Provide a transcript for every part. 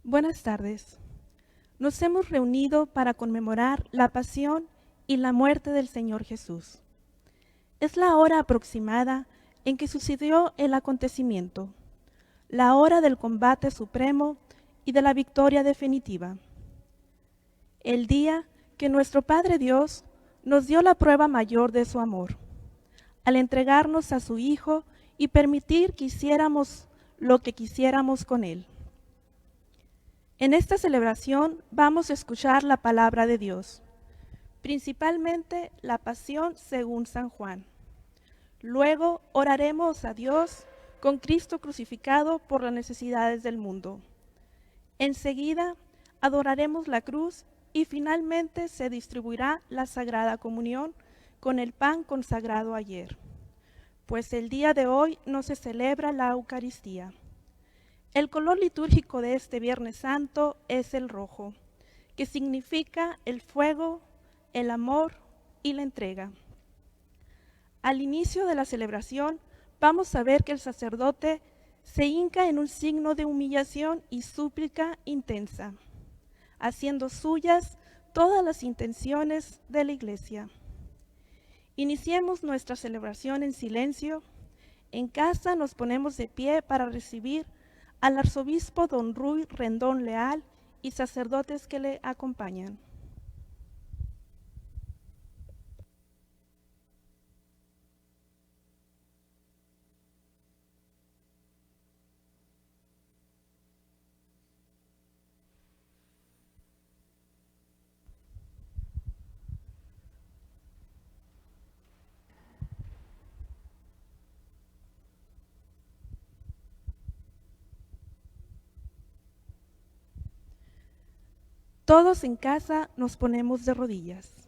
Buenas tardes. Nos hemos reunido para conmemorar la pasión y la muerte del Señor Jesús. Es la hora aproximada en que sucedió el acontecimiento, la hora del combate supremo y de la victoria definitiva. El día que nuestro Padre Dios nos dio la prueba mayor de su amor, al entregarnos a su Hijo y permitir que hiciéramos lo que quisiéramos con Él. En esta celebración vamos a escuchar la palabra de Dios, principalmente la Pasión según San Juan. Luego oraremos a Dios con Cristo crucificado por las necesidades del mundo. Enseguida adoraremos la cruz y finalmente se distribuirá la Sagrada Comunión con el pan consagrado ayer, pues el día de hoy no se celebra la Eucaristía. El color litúrgico de este Viernes Santo es el rojo, que significa el fuego, el amor y la entrega. Al inicio de la celebración vamos a ver que el sacerdote se hinca en un signo de humillación y súplica intensa, haciendo suyas todas las intenciones de la Iglesia. Iniciemos nuestra celebración en silencio. En casa nos ponemos de pie para recibir al arzobispo don Ruy Rendón Leal y sacerdotes que le acompañan. Todos en casa nos ponemos de rodillas.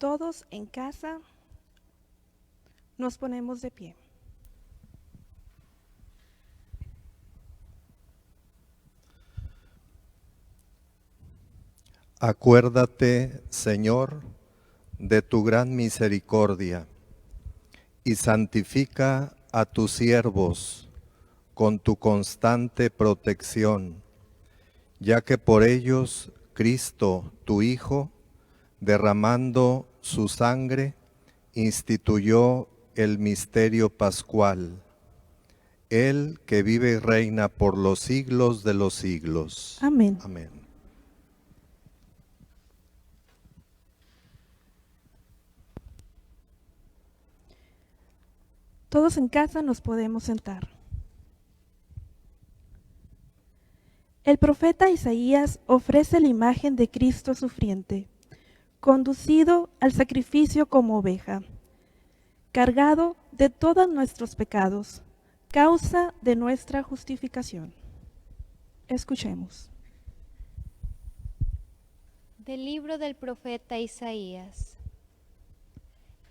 Todos en casa nos ponemos de pie. Acuérdate, Señor, de tu gran misericordia y santifica a tus siervos con tu constante protección, ya que por ellos Cristo, tu Hijo, derramando su sangre, instituyó el misterio pascual, Él que vive y reina por los siglos de los siglos. Amén. Amén. Todos en casa nos podemos sentar. El profeta Isaías ofrece la imagen de Cristo sufriente, conducido al sacrificio como oveja, cargado de todos nuestros pecados, causa de nuestra justificación. Escuchemos. Del libro del profeta Isaías.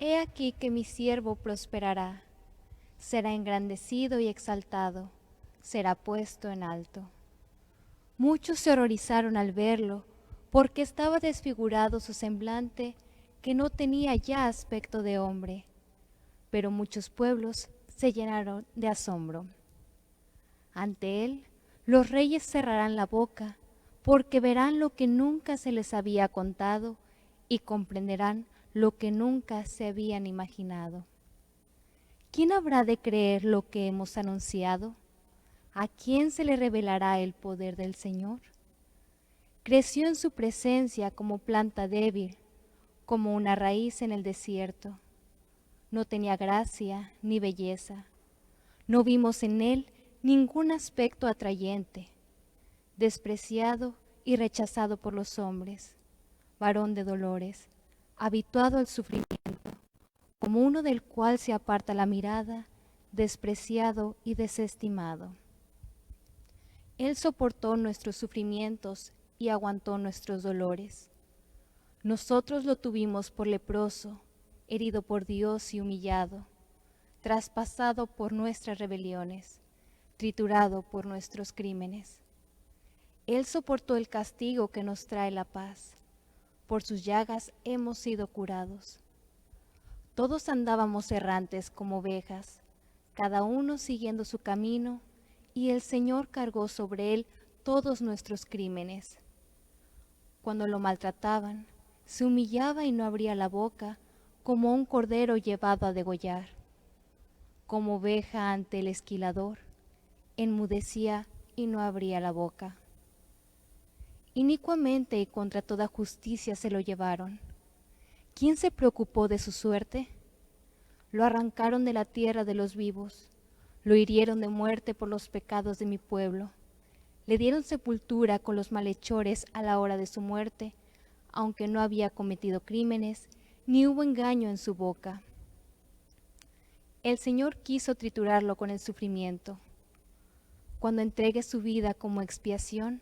He aquí que mi siervo prosperará, será engrandecido y exaltado, será puesto en alto. Muchos se horrorizaron al verlo, porque estaba desfigurado su semblante, que no tenía ya aspecto de hombre. Pero muchos pueblos se llenaron de asombro. Ante él, los reyes cerrarán la boca, porque verán lo que nunca se les había contado y comprenderán lo que nunca se habían imaginado. ¿Quién habrá de creer lo que hemos anunciado? ¿A quién se le revelará el poder del Señor? Creció en su presencia como planta débil, como una raíz en el desierto. No tenía gracia ni belleza. No vimos en él ningún aspecto atrayente. Despreciado y rechazado por los hombres, varón de dolores, habituado al sufrimiento, como uno del cual se aparta la mirada, despreciado y desestimado. Él soportó nuestros sufrimientos y aguantó nuestros dolores. Nosotros lo tuvimos por leproso, herido por Dios y humillado, traspasado por nuestras rebeliones, triturado por nuestros crímenes. Él soportó el castigo que nos trae la paz. Por sus llagas hemos sido curados. Todos andábamos errantes como ovejas, cada uno siguiendo su camino, y el Señor cargó sobre él todos nuestros crímenes. Cuando lo maltrataban, se humillaba y no abría la boca, como un cordero llevado a degollar. Como oveja ante el esquilador, enmudecía y no abría la boca. Inicuamente y contra toda justicia se lo llevaron. ¿Quién se preocupó de su suerte? Lo arrancaron de la tierra de los vivos, lo hirieron de muerte por los pecados de mi pueblo. Le dieron sepultura con los malhechores a la hora de su muerte, aunque no había cometido crímenes, ni hubo engaño en su boca. El Señor quiso triturarlo con el sufrimiento. Cuando entregue su vida como expiación,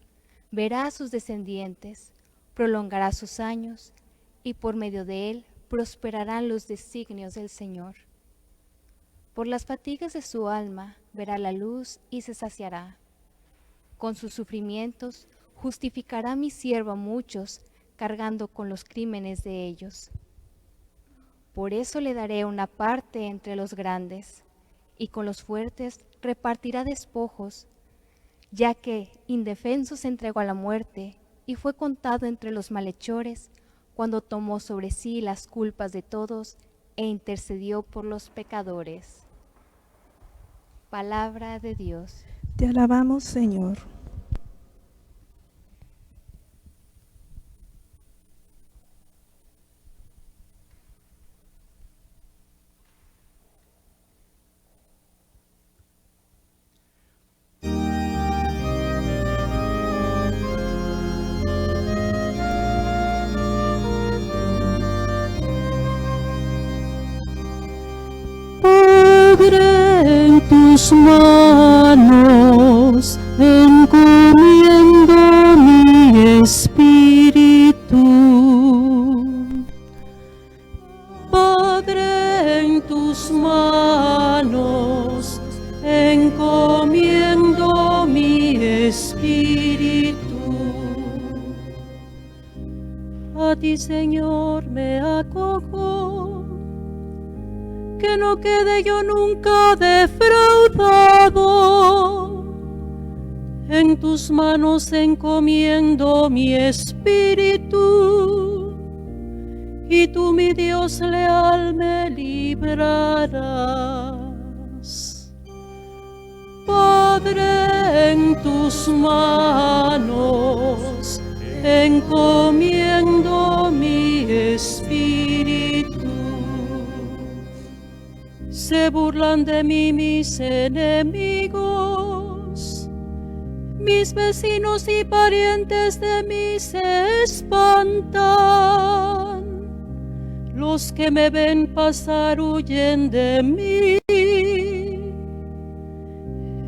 verá a sus descendientes, prolongará sus años, y por medio de él prosperarán los designios del Señor. Por las fatigas de su alma verá la luz y se saciará. Con sus sufrimientos justificará mi siervo a muchos, cargando con los crímenes de ellos. Por eso le daré una parte entre los grandes, y con los fuertes repartirá despojos, ya que indefenso se entregó a la muerte y fue contado entre los malhechores, cuando tomó sobre sí las culpas de todos e intercedió por los pecadores. Palabra de Dios. Te alabamos, Señor. En tus manos encomiendo mi espíritu. Padre, en tus manos encomiendo mi espíritu. A ti, Señor, me acojo, que no quede yo nunca defraudado. En tus manos encomiendo mi espíritu, y tú, mi Dios leal, me librarás. Padre, en tus manos encomiendo mi espíritu. Se burlan de mí mis enemigos, mis vecinos y parientes de mí se espantan. Los que me ven pasar huyen de mí.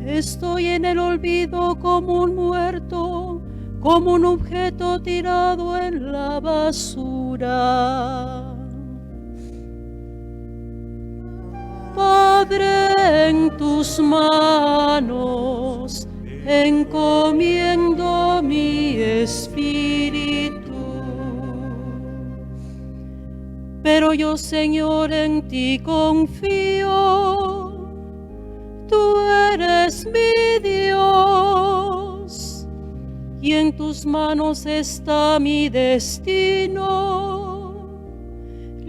Estoy en el olvido como un muerto, como un objeto tirado en la basura. Padre, en tus manos encomiendo mi espíritu. Pero yo, Señor, en ti confío. Tú eres mi Dios, y en tus manos está mi destino.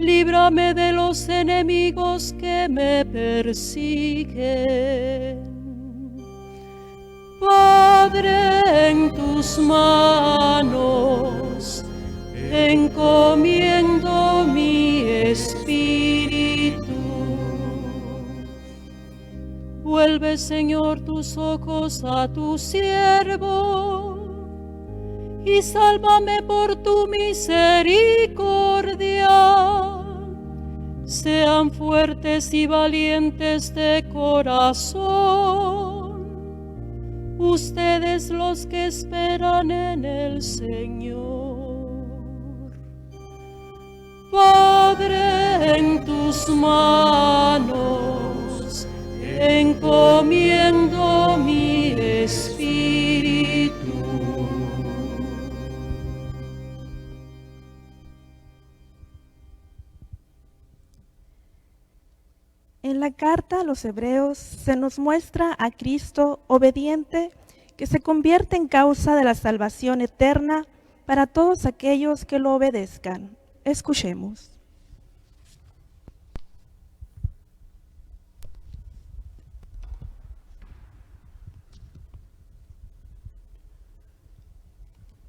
líbrame de los enemigos que me persiguen. Padre, en tus manos encomiendo mi espíritu. Vuelve, Señor, tus ojos a tu siervo y sálvame por tu misericordia. Sean fuertes y valientes de corazón ustedes los que esperan en el Señor. Padre, en tus manos encomiendo mi espíritu. En la carta a los Hebreos se nos muestra a Cristo obediente que se convierte en causa de la salvación eterna para todos aquellos que lo obedezcan. Escuchemos.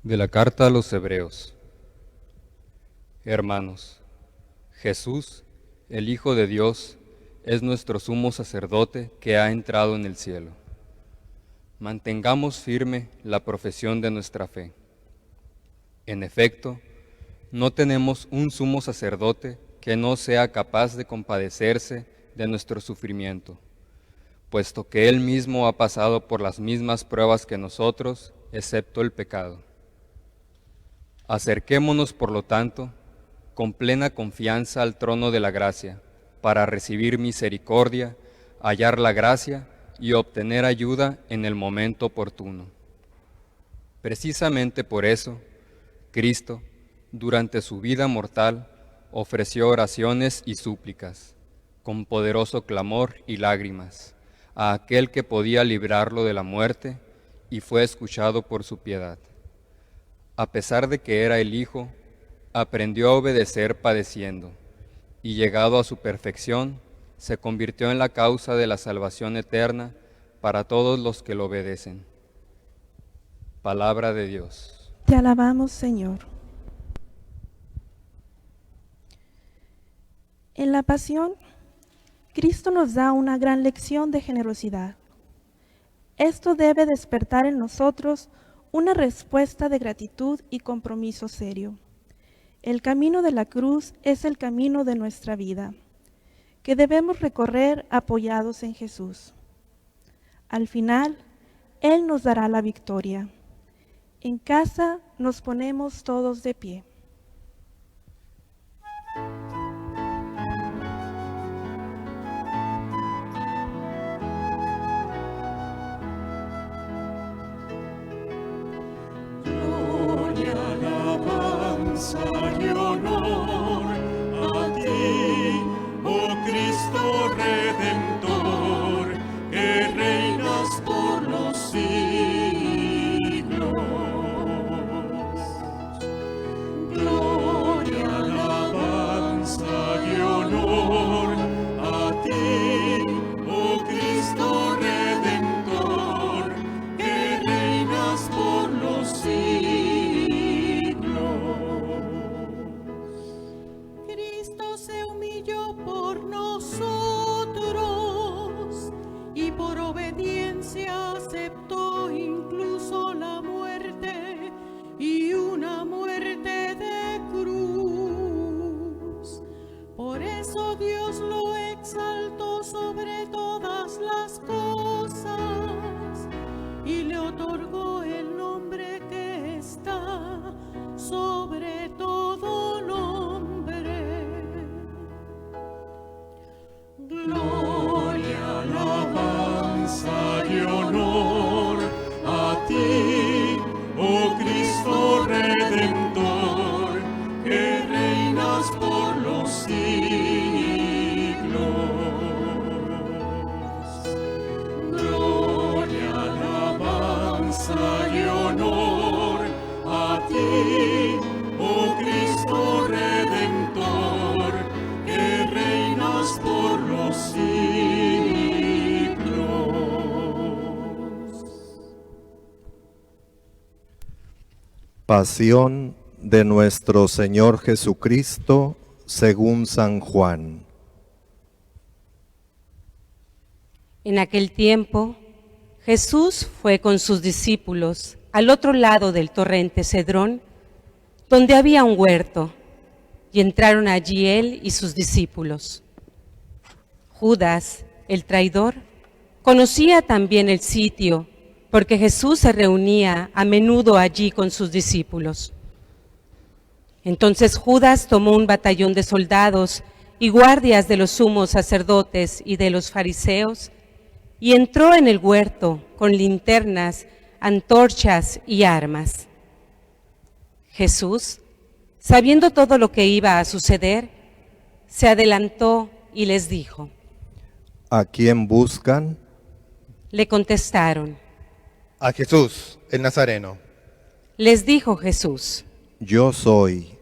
De la carta a los Hebreos. Hermanos, Jesús, el Hijo de Dios, es nuestro sumo sacerdote que ha entrado en el cielo. Mantengamos firme la profesión de nuestra fe. En efecto, no tenemos un sumo sacerdote que no sea capaz de compadecerse de nuestro sufrimiento, puesto que Él mismo ha pasado por las mismas pruebas que nosotros, excepto el pecado. Acerquémonos, por lo tanto, con plena confianza al trono de la gracia, para recibir misericordia, hallar la gracia y obtener ayuda en el momento oportuno. Precisamente por eso, Cristo, durante su vida mortal, ofreció oraciones y súplicas, con poderoso clamor y lágrimas, a aquel que podía librarlo de la muerte, y fue escuchado por su piedad. A pesar de que era el Hijo, aprendió a obedecer padeciendo, y llegado a su perfección, se convirtió en la causa de la salvación eterna para todos los que lo obedecen. Palabra de Dios. Te alabamos, Señor. En la pasión, Cristo nos da una gran lección de generosidad. Esto debe despertar en nosotros una respuesta de gratitud y compromiso serio. El camino de la cruz es el camino de nuestra vida, que debemos recorrer apoyados en Jesús. Al final, Él nos dará la victoria. En casa nos ponemos todos de pie. Y honor a ti, oh Cristo Redentor, que reinas por los siglos. Gloria, alabanza y honor a ti, oh Cristo Redentor, que reinas por los siglos. Por obediencia aceptó incluso la muerte, y una muerte de cruz. Por eso Dios lo exaltó sobre todas las cosas y le otorgó el nombre que está sobre todo nombre. Gloria, alabanza y honor a ti, oh Cristo Redentor, que reinas por los siglos. Gloria, alabanza y honor a ti, oh Cristo Redentor, Pasión de nuestro Señor Jesucristo según San Juan. En aquel tiempo, Jesús fue con sus discípulos al otro lado del torrente Cedrón, donde había un huerto, y entraron allí él y sus discípulos. Judas, el traidor, conocía también el sitio, porque Jesús se reunía a menudo allí con sus discípulos. Entonces Judas tomó un batallón de soldados y guardias de los sumos sacerdotes y de los fariseos, y entró en el huerto con linternas, antorchas y armas. Jesús, sabiendo todo lo que iba a suceder, se adelantó y les dijo: ¿A quién buscan? Le contestaron. A Jesús, el Nazareno. Les dijo Jesús. Yo soy.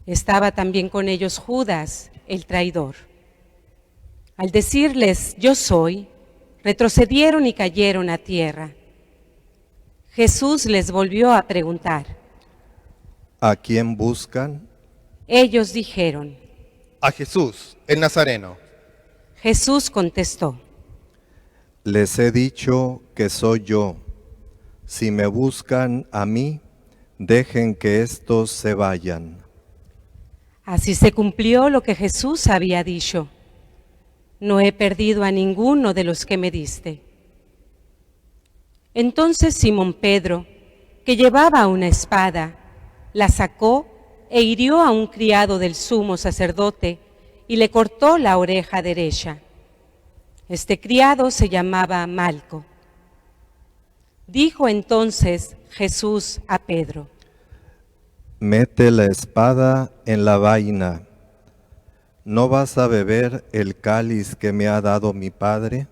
Estaba también con ellos Judas, el traidor. Al decirles, yo soy, retrocedieron y cayeron a tierra. Jesús les volvió a preguntar. ¿A quién buscan? Ellos dijeron. A Jesús, el Nazareno. Jesús contestó. Les he dicho que soy yo. Si me buscan a mí, dejen que estos se vayan. Así se cumplió lo que Jesús había dicho. No he perdido a ninguno de los que me diste. Entonces Simón Pedro, que llevaba una espada, la sacó e hirió a un criado del sumo sacerdote y le cortó la oreja derecha. Este criado se llamaba Malco. Dijo entonces Jesús a Pedro: Mete la espada en la vaina. ¿No vas a beber el cáliz que me ha dado mi Padre?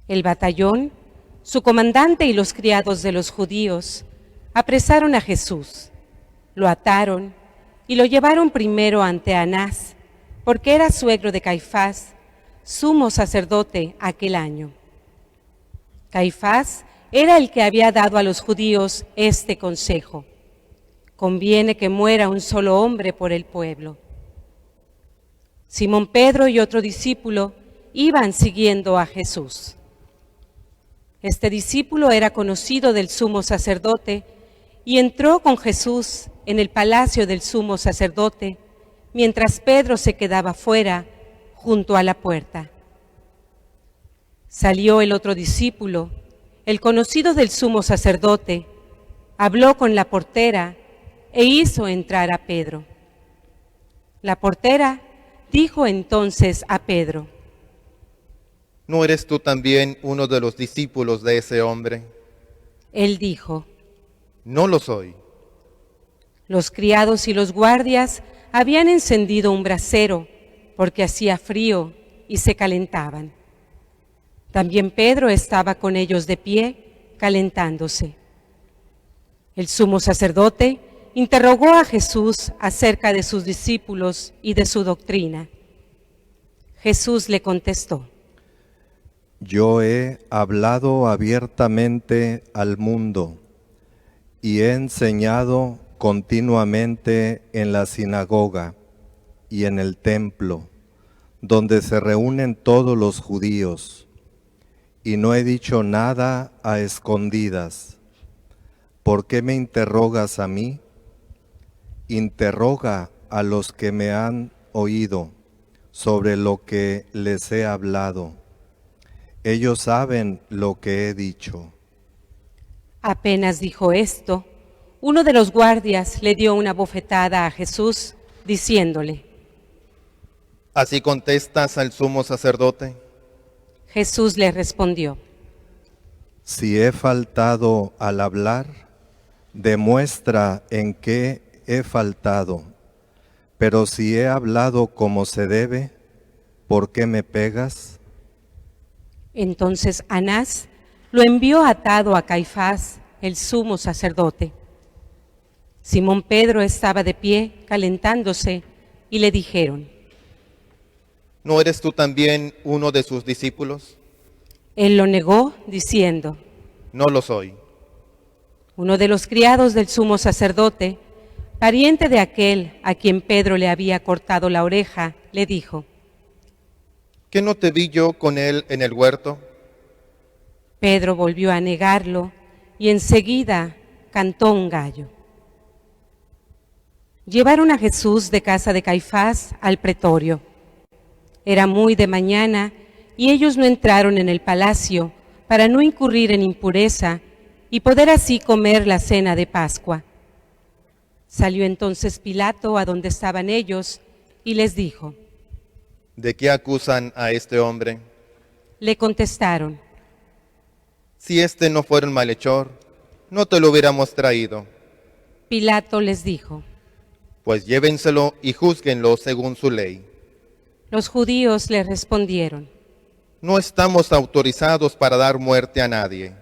El batallón, su comandante y los criados de los judíos apresaron a Jesús, lo ataron y lo llevaron primero ante Anás, porque era suegro de Caifás, sumo sacerdote aquel año. Caifás era el que había dado a los judíos este consejo: conviene que muera un solo hombre por el pueblo. Simón Pedro y otro discípulo iban siguiendo a Jesús. Este discípulo era conocido del sumo sacerdote y entró con Jesús en el palacio del sumo sacerdote, mientras Pedro se quedaba fuera, junto a la puerta. Salió el otro discípulo, el conocido del sumo sacerdote, habló con la portera e hizo entrar a Pedro. La portera dijo entonces a Pedro: ¿No eres tú también uno de los discípulos de ese hombre? Él dijo: No lo soy. Los criados y los guardias habían encendido un brasero porque hacía frío y se calentaban. También Pedro estaba con ellos de pie, calentándose. El sumo sacerdote interrogó a Jesús acerca de sus discípulos y de su doctrina. Jesús le contestó: Yo he hablado abiertamente al mundo y he enseñado continuamente en la sinagoga y en el templo, donde se reúnen todos los judíos, y no he dicho nada a escondidas. ¿Por qué me interrogas a mí? Interroga a los que me han oído sobre lo que les he hablado. Ellos saben lo que he dicho. Apenas dijo esto, uno de los guardias le dio una bofetada a Jesús, diciéndole: ¿Así contestas al sumo sacerdote? Jesús le respondió: Si he faltado al hablar, demuestra en qué he faltado. Pero si he hablado como se debe, ¿por qué me pegas? Entonces Anás lo envió atado a Caifás, el sumo sacerdote. Simón Pedro estaba de pie, calentándose, y le dijeron: ¿No eres tú también uno de sus discípulos? Él lo negó, diciendo: No lo soy. Uno de los criados del sumo sacerdote, pariente de aquel a quien Pedro le había cortado la oreja, le dijo: ¿Qué no te vi yo con él en el huerto? Pedro volvió a negarlo y enseguida cantó un gallo. Llevaron a Jesús de casa de Caifás al pretorio. Era muy de mañana y ellos no entraron en el palacio para no incurrir en impureza y poder así comer la cena de Pascua. Salió entonces Pilato a donde estaban ellos y les dijo: ¿De qué acusan a este hombre? Le contestaron: Si este no fuera un malhechor, no te lo hubiéramos traído. Pilato les dijo: Pues llévenselo y júzguenlo según su ley. Los judíos le respondieron: No estamos autorizados para dar muerte a nadie.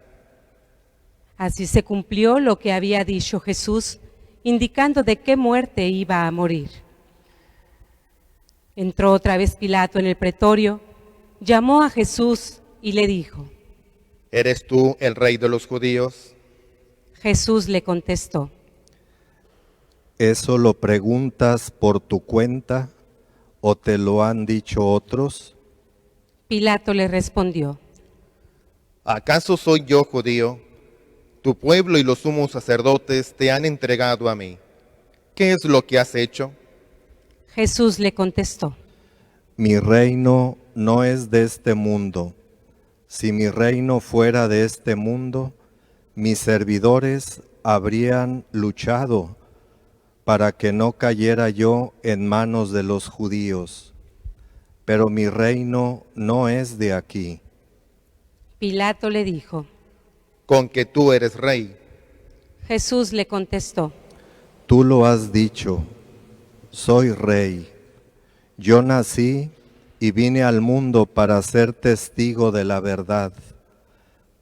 Así se cumplió lo que había dicho Jesús, indicando de qué muerte iba a morir. Entró otra vez Pilato en el pretorio, llamó a Jesús y le dijo: ¿Eres tú el rey de los judíos? Jesús le contestó: ¿Eso lo preguntas por tu cuenta o te lo han dicho otros? Pilato le respondió: ¿Acaso soy yo judío? Tu pueblo y los sumos sacerdotes te han entregado a mí. ¿Qué es lo que has hecho? Jesús le contestó: Mi reino no es de este mundo. Si mi reino fuera de este mundo, mis servidores habrían luchado para que no cayera yo en manos de los judíos. Pero mi reino no es de aquí. Pilato le dijo: Con que tú eres rey. Jesús le contestó: Tú lo has dicho, soy rey. Yo nací y vine al mundo para ser testigo de la verdad.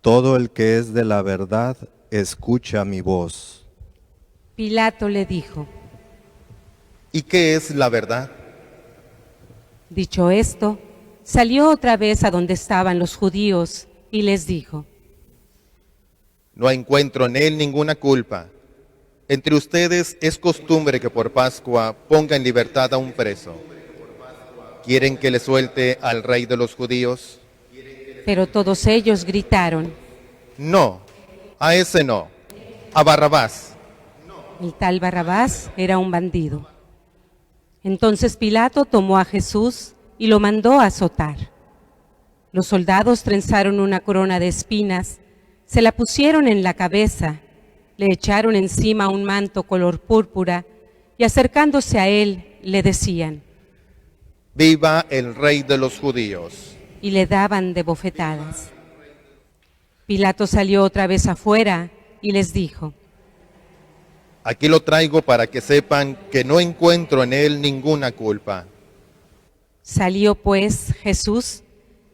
Todo el que es de la verdad, escucha mi voz. Pilato le dijo: ¿Y qué es la verdad? Dicho esto, salió otra vez a donde estaban los judíos y les dijo: No encuentro en él ninguna culpa. Entre ustedes es costumbre que por Pascua ponga en libertad a un preso. ¿Quieren que le suelte al rey de los judíos? Pero todos ellos gritaron: No, a ese no, a Barrabás. El tal Barrabás era un bandido. Entonces Pilato tomó a Jesús y lo mandó a azotar. Los soldados trenzaron una corona de espinas, se la pusieron en la cabeza, le echaron encima un manto color púrpura y acercándose a él le decían: Viva el rey de los judíos. Y le daban de bofetadas. Pilato salió otra vez afuera y les dijo: Aquí lo traigo para que sepan que no encuentro en él ninguna culpa. Salió pues Jesús,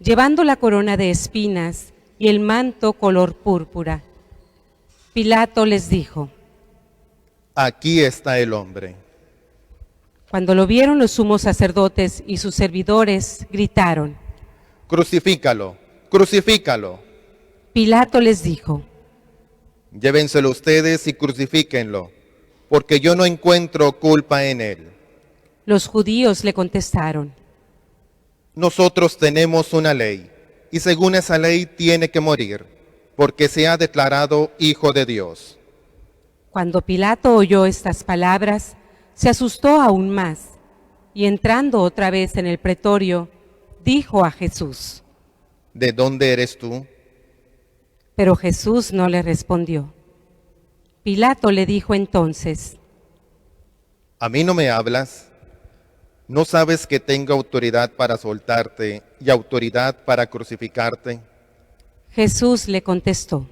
llevando la corona de espinas y el manto color púrpura. Pilato les dijo: Aquí está el hombre. Cuando lo vieron los sumos sacerdotes y sus servidores, gritaron: Crucifícalo, crucifícalo. Pilato les dijo: Llévenselo ustedes y crucifíquenlo, porque yo no encuentro culpa en él. Los judíos le contestaron: Nosotros tenemos una ley, y según esa ley tiene que morir, porque se ha declarado hijo de Dios. Cuando Pilato oyó estas palabras, se asustó aún más, y entrando otra vez en el pretorio, dijo a Jesús: ¿De dónde eres tú? Pero Jesús no le respondió. Pilato le dijo entonces: ¿A mí no me hablas? ¿No sabes que tengo autoridad para soltarte y autoridad para crucificarte? Jesús le contestó: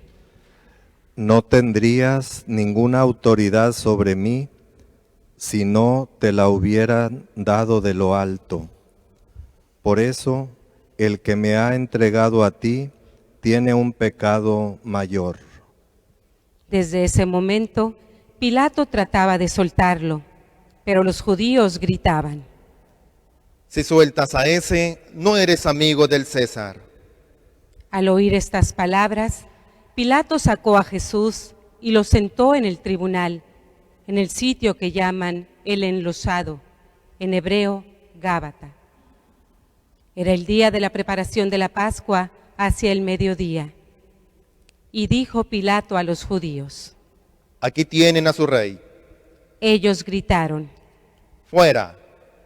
No tendrías ninguna autoridad sobre mí si no te la hubieran dado de lo alto. Por eso, el que me ha entregado a ti tiene un pecado mayor. Desde ese momento, Pilato trataba de soltarlo, pero los judíos gritaban: Si sueltas a ese, no eres amigo del César. Al oír estas palabras, Pilato sacó a Jesús y los sentó en el tribunal, en el sitio que llaman el enlosado, en hebreo Gábata. Era el día de la preparación de la Pascua, hacia el mediodía. Y dijo Pilato a los judíos: Aquí tienen a su rey. Ellos gritaron: Fuera,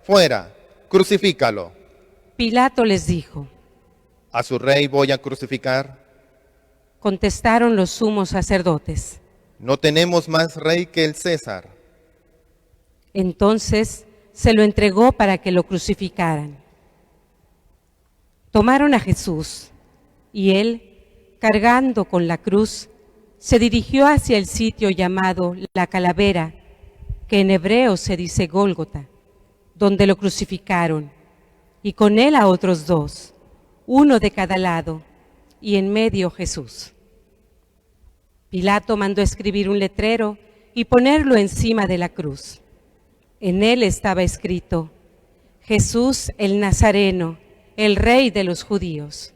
fuera, crucifícalo. Pilato les dijo: ¿A su rey voy a crucificar? Contestaron los sumos sacerdotes: No tenemos más rey que el César. Entonces se lo entregó para que lo crucificaran. Tomaron a Jesús, y él, cargando con la cruz, se dirigió hacia el sitio llamado La Calavera, que en hebreo se dice Gólgota, donde lo crucificaron, y con él a otros dos, uno de cada lado, y en medio Jesús. Pilato mandó escribir un letrero y ponerlo encima de la cruz. En él estaba escrito: Jesús el Nazareno, el Rey de los judíos.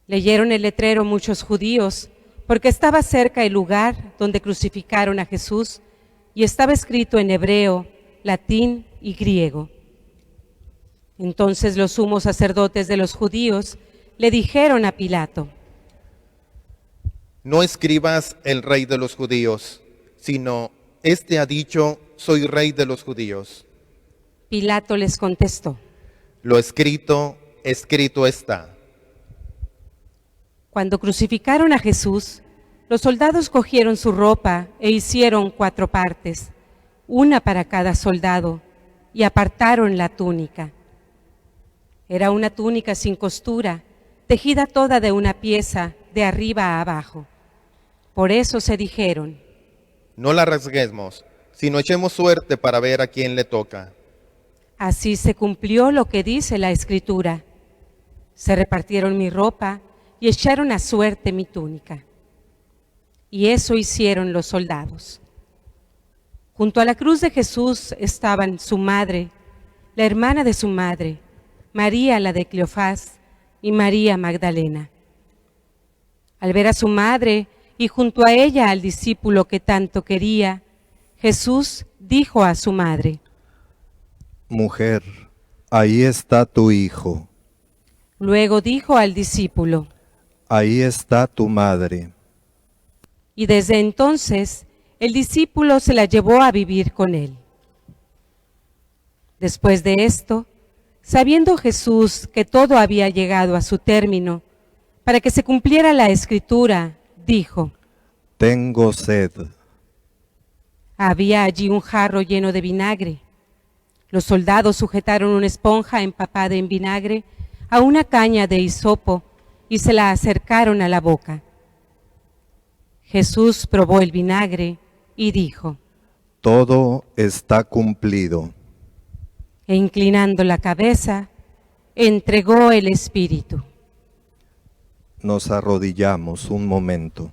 Leyeron el letrero muchos judíos, porque estaba cerca el lugar donde crucificaron a Jesús, y estaba escrito en hebreo, latín y griego. Entonces los sumos sacerdotes de los judíos le dijeron a Pilato: No escribas el rey de los judíos, sino este ha dicho: soy rey de los judíos. Pilato les contestó: Lo escrito, escrito está. Cuando crucificaron a Jesús, los soldados cogieron su ropa e hicieron 4 partes, una para cada soldado, y apartaron la túnica. Era una túnica sin costura, tejida toda de una pieza, de arriba a abajo. Por eso se dijeron: No la rasguemos, sino echemos suerte para ver a quién le toca. Así se cumplió lo que dice la Escritura: se repartieron mi ropa y echaron a suerte mi túnica. Y eso hicieron los soldados. Junto a la cruz de Jesús estaban su madre, la hermana de su madre, María la de Cleofás y María Magdalena. Al ver a su madre y junto a ella al discípulo que tanto quería, Jesús dijo a su madre: Mujer, ahí está tu hijo. Luego dijo al discípulo: Ahí está tu madre. Y desde entonces el discípulo se la llevó a vivir con él. Después de esto, sabiendo Jesús que todo había llegado a su término, para que se cumpliera la Escritura, dijo: Tengo sed. Había allí un jarro lleno de vinagre. Los soldados sujetaron una esponja empapada en vinagre a una caña de hisopo y se la acercaron a la boca. Jesús probó el vinagre y dijo: Todo está cumplido. E inclinando la cabeza, entregó el espíritu. Nos arrodillamos un momento.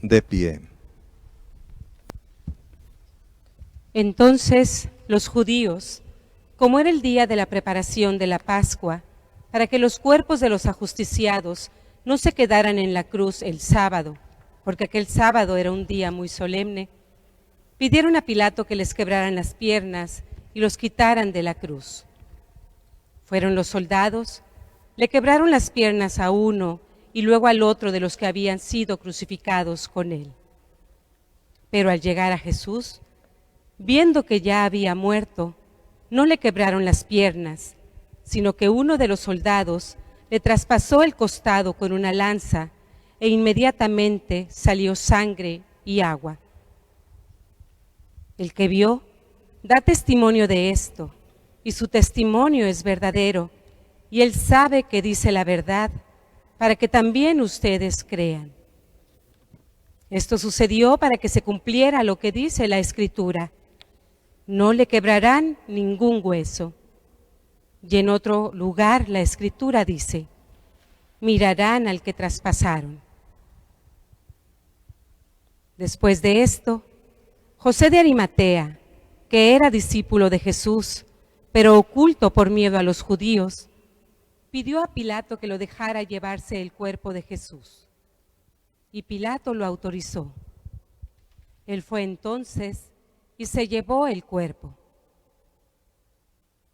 De pie. Entonces los judíos, como era el día de la preparación de la Pascua, para que los cuerpos de los ajusticiados no se quedaran en la cruz el sábado, porque aquel sábado era un día muy solemne, pidieron a Pilato que les quebraran las piernas y los quitaran de la cruz. Fueron los soldados, le quebraron las piernas a uno y luego al otro de los que habían sido crucificados con él. Pero al llegar a Jesús, viendo que ya había muerto, no le quebraron las piernas, sino que uno de los soldados le traspasó el costado con una lanza e inmediatamente salió sangre y agua. El que vio da testimonio de esto, y su testimonio es verdadero, y él sabe que dice la verdad, para que también ustedes crean. Esto sucedió para que se cumpliera lo que dice la Escritura: no le quebrarán ningún hueso. Y en otro lugar la Escritura dice: mirarán al que traspasaron. Después de esto, José de Arimatea, que era discípulo de Jesús, pero oculto por miedo a los judíos, pidió a Pilato que lo dejara llevarse el cuerpo de Jesús. Y Pilato lo autorizó. Él fue entonces y se llevó el cuerpo.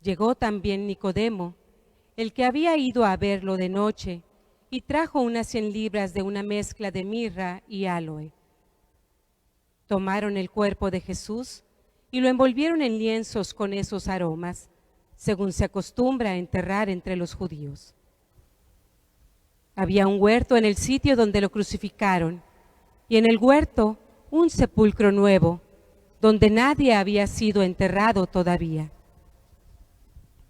Llegó también Nicodemo, el que había ido a verlo de noche, y trajo unas 100 libras de una mezcla de mirra y áloe. Tomaron el cuerpo de Jesús y lo envolvieron en lienzos con esos aromas, según se acostumbra a enterrar entre los judíos. Había un huerto en el sitio donde lo crucificaron, y en el huerto un sepulcro nuevo, donde nadie había sido enterrado todavía.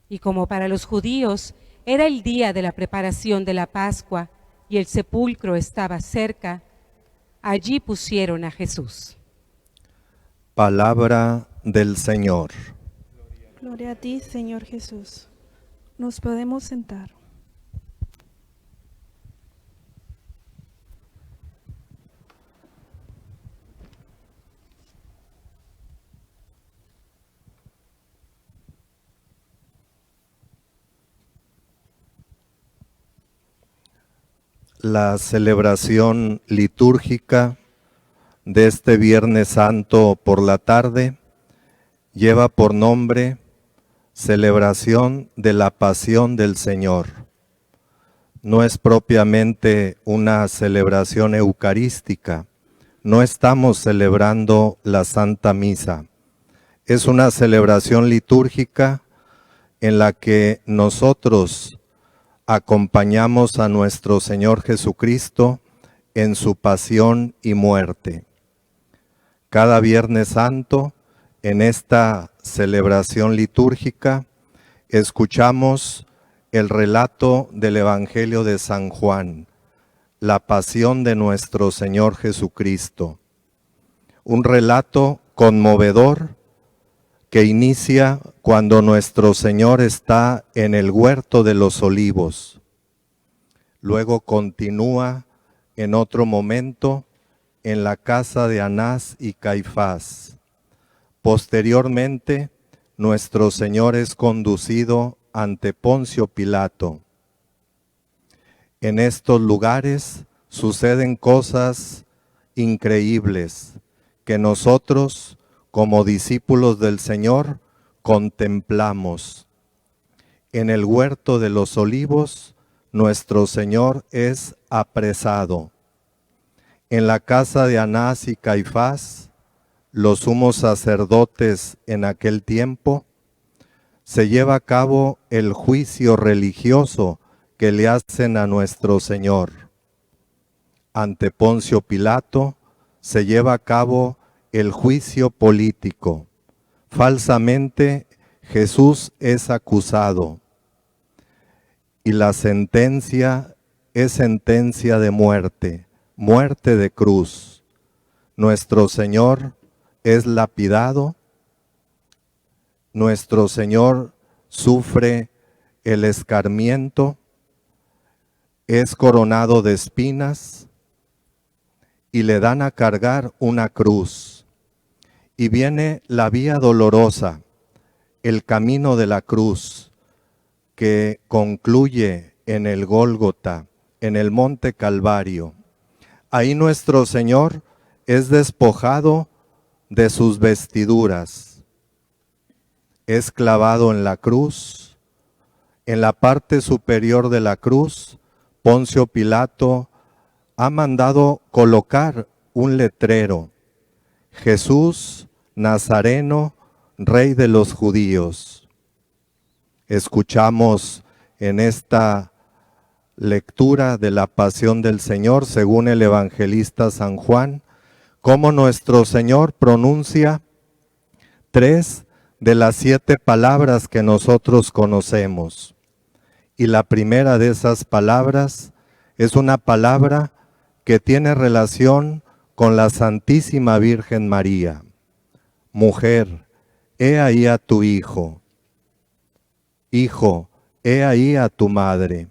Y como para los judíos era el día de la preparación de la Pascua y el sepulcro estaba cerca, allí pusieron a Jesús. Palabra del Señor. Gloria a ti, Señor Jesús. Nos podemos sentar. La celebración litúrgica de este Viernes Santo por la tarde lleva por nombre Celebración de la Pasión del Señor. No es propiamente una celebración eucarística, no estamos celebrando la Santa Misa. Es una celebración litúrgica en la que nosotros acompañamos a nuestro Señor Jesucristo en su pasión y muerte. Cada Viernes Santo, en esta celebración litúrgica, escuchamos el relato del Evangelio de San Juan, la pasión de nuestro Señor Jesucristo. Un relato conmovedor que inicia cuando nuestro Señor está en el huerto de los olivos. Luego continúa en otro momento en la casa de Anás y Caifás. Posteriormente, nuestro Señor es conducido ante Poncio Pilato. En estos lugares suceden cosas increíbles que nosotros, como discípulos del Señor, contemplamos. En el huerto de los olivos, nuestro Señor es apresado. En la casa de Anás y Caifás, los sumos sacerdotes en aquel tiempo, se lleva a cabo el juicio religioso que le hacen a nuestro Señor. Ante Poncio Pilato se lleva a cabo el juicio político. Falsamente Jesús es acusado y la sentencia es sentencia de muerte, muerte de cruz. Nuestro Señor es lapidado, nuestro Señor sufre el escarmiento, es coronado de espinas y le dan a cargar una cruz. Y viene la vía dolorosa, el camino de la cruz, que concluye en el Gólgota, en el monte Calvario. Ahí nuestro Señor es despojado de sus vestiduras, es clavado en la cruz. En la parte superior de la cruz, Poncio Pilato ha mandado colocar un letrero: Jesús Nazareno, Rey de los Judíos. Escuchamos en esta lectura de la Pasión del Señor, según el evangelista San Juan, cómo nuestro Señor pronuncia 3 de las 7 palabras que nosotros conocemos. Y la primera de esas palabras es una palabra que tiene relación con la Santísima Virgen María: Mujer, he ahí a tu hijo. Hijo, he ahí a tu madre.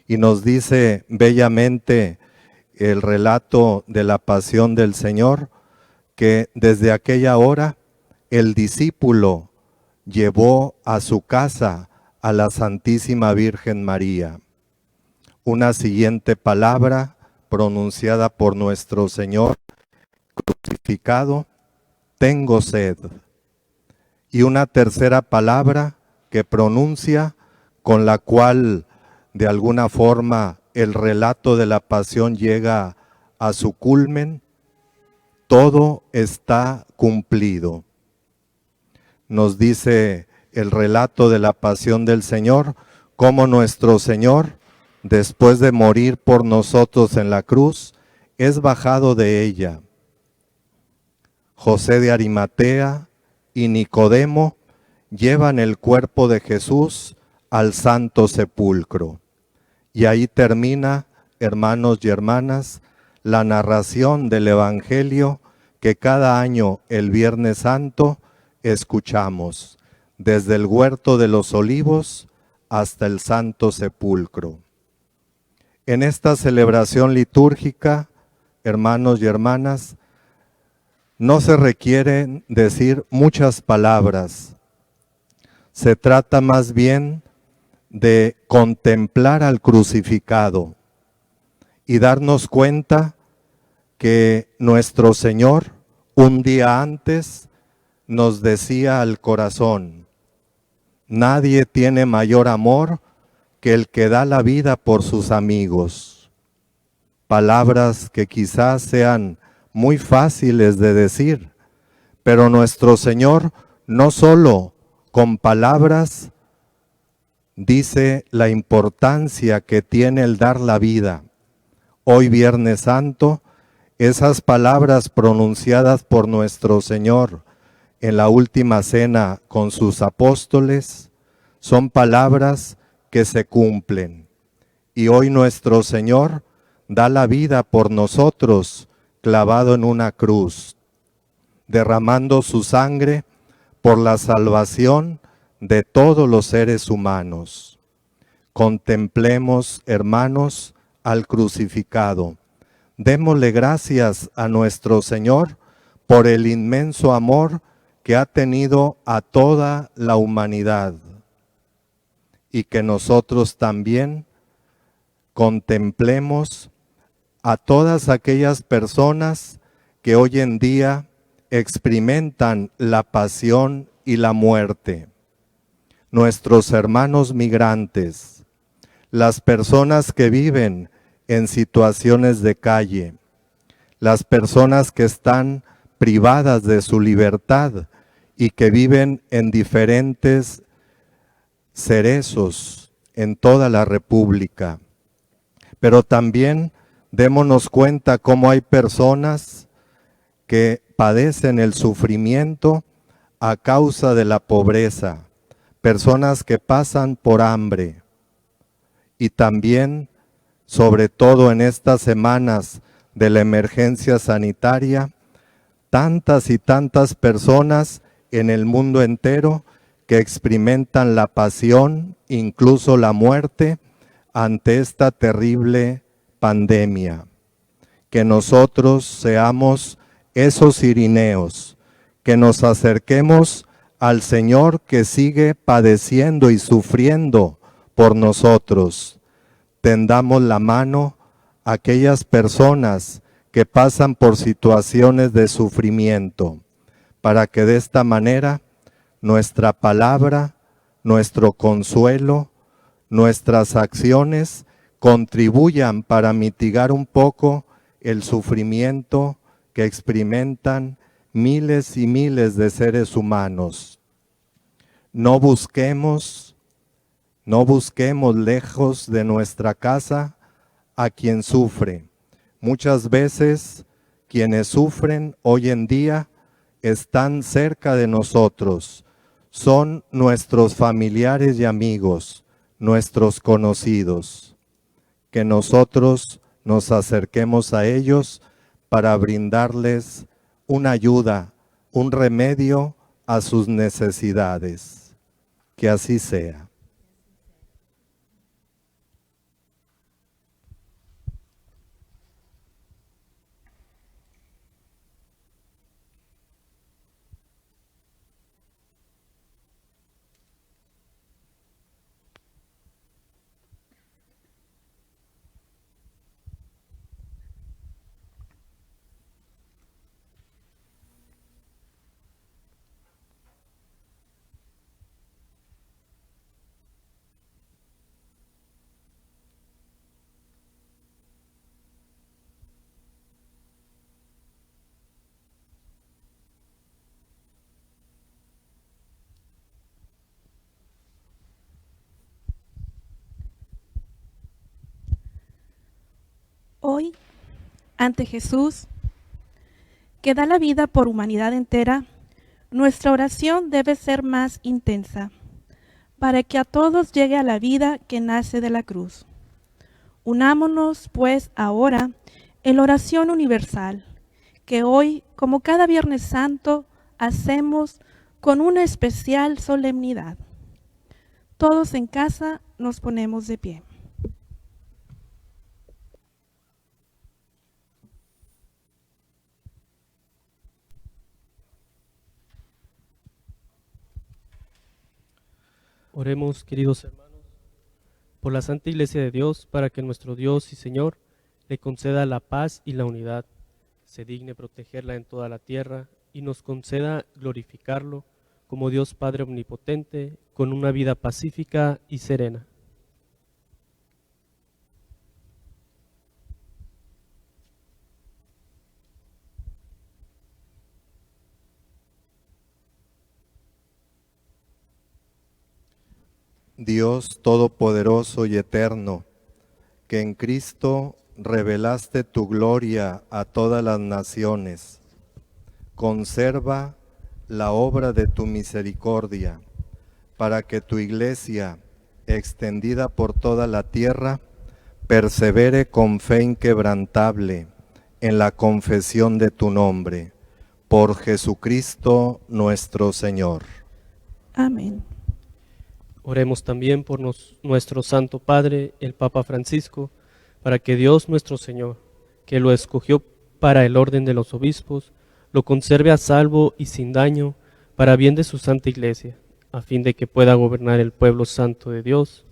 Y nos dice bellamente el relato de la pasión del Señor, que desde aquella hora el discípulo llevó a su casa a la Santísima Virgen María. Una siguiente palabra pronunciada por nuestro Señor crucificado: tengo sed. Y una tercera palabra que pronuncia, con la cual de alguna forma el relato de la pasión llega a su culmen: todo está cumplido. Nos dice el relato de la pasión del Señor, cómo nuestro Señor, después de morir por nosotros en la cruz, es bajado de ella. José de Arimatea y Nicodemo llevan el cuerpo de Jesús al Santo Sepulcro. Y ahí termina, hermanos y hermanas, la narración del Evangelio que cada año, el Viernes Santo, escuchamos, desde el Huerto de los Olivos hasta el Santo Sepulcro. En esta celebración litúrgica, hermanos y hermanas, no se requieren decir muchas palabras. Se trata más bien de contemplar al crucificado y darnos cuenta que nuestro Señor un día antes nos decía al corazón: nadie tiene mayor amor que el que da la vida por sus amigos. Palabras que quizás sean muy fáciles de decir, pero nuestro Señor no solo con palabras dice la importancia que tiene el dar la vida. Hoy, Viernes Santo, esas palabras pronunciadas por nuestro Señor en la última cena con sus apóstoles son palabras que se cumplen. Y hoy nuestro Señor da la vida por nosotros, clavado en una cruz, derramando su sangre por la salvación de todos los seres humanos. Contemplemos, hermanos, al crucificado. Démosle gracias a nuestro Señor por el inmenso amor que ha tenido a toda la humanidad, y que nosotros también contemplemos a todas aquellas personas que hoy en día experimentan la pasión y la muerte. Nuestros hermanos migrantes, las personas que viven en situaciones de calle, las personas que están privadas de su libertad y que viven en diferentes cerezos en toda la República. Pero también démonos cuenta cómo hay personas que padecen el sufrimiento a causa de la pobreza, personas que pasan por hambre. Y también, sobre todo en estas semanas de la emergencia sanitaria, tantas y tantas personas en el mundo entero que experimentan la pasión, incluso la muerte, ante esta terrible pandemia. Que nosotros seamos esos Irineos, que nos acerquemos al Señor que sigue padeciendo y sufriendo por nosotros. Tendamos la mano a aquellas personas que pasan por situaciones de sufrimiento, para que de esta manera nuestra palabra, nuestro consuelo, nuestras acciones contribuyan para mitigar un poco el sufrimiento que experimentan miles y miles de seres humanos. No busquemos lejos de nuestra casa a quien sufre. Muchas veces quienes sufren hoy en día están cerca de nosotros. Son nuestros familiares y amigos, nuestros conocidos. Que nosotros nos acerquemos a ellos para brindarles una ayuda, un remedio a sus necesidades. Que así sea. Hoy, ante Jesús, que da la vida por humanidad entera, nuestra oración debe ser más intensa, para que a todos llegue a la vida que nace de la cruz. Unámonos, pues, ahora en la oración universal, que hoy, como cada Viernes Santo, hacemos con una especial solemnidad. Todos en casa nos ponemos de pie. Oremos, queridos hermanos, por la Santa Iglesia de Dios, para que nuestro Dios y Señor le conceda la paz y la unidad, se digne protegerla en toda la tierra y nos conceda glorificarlo como Dios Padre Omnipotente, con una vida pacífica y serena. Dios Todopoderoso y Eterno, que en Cristo revelaste tu gloria a todas las naciones, conserva la obra de tu misericordia, para que tu Iglesia, extendida por toda la tierra, persevere con fe inquebrantable en la confesión de tu nombre, por Jesucristo nuestro Señor. Amén. Oremos también por nuestro Santo Padre, el Papa Francisco, para que Dios nuestro Señor, que lo escogió para el orden de los obispos, lo conserve a salvo y sin daño, para bien de su Santa Iglesia, a fin de que pueda gobernar el pueblo santo de Dios.